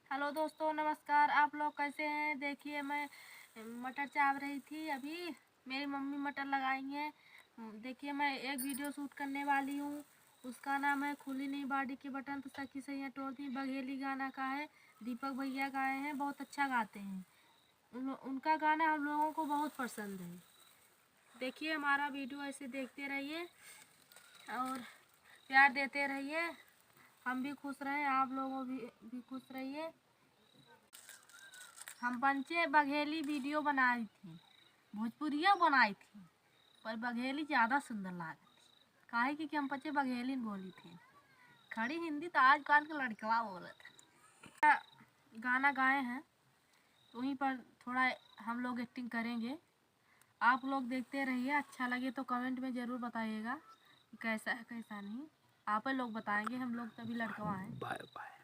Hello दोस्तों, नमस्कार। आप लोग कैसे हैं? देखिए, मैं मटर चाव रही थी। अभी मेरी मम्मी मटर लगाई हैं। देखिए, मैं एक वीडियो शूट करने वाली हूँ। उसका नाम है खुली नहीं बाड़ी के बटन तो सखी सैया तोड़ती। बघेली गाना का है, दीपक भैया गाए हैं, बहुत अच्छा गाते हैं। उनका गाना हम लोगों को बहुत पसंद है। देखिए, हमारा वीडियो ऐसे देखते रहिए और प्यार देते रहिए। हम भी खुश रहें, आप लोगों भी खुश रहिए। हम पंचे बघेली वीडियो बनाई थी, भोजपुरिया बनाई थी, पर बघेली ज़्यादा सुंदर लागती। काहे कि हम पचे बघेली बोली थी। खड़ी हिंदी तो आजकल के लड़कवा बोले थे। गाना गाए हैं, तो वहीं पर थोड़ा हम लोग एक्टिंग करेंगे। आप लोग देखते रहिए। अच्छा लगे तो कमेंट में ज़रूर बताइएगा कैसा है कैसा नहीं। आप लोग बताएंगे, हम लोग तभी लड़कवा हैं। Bye bye.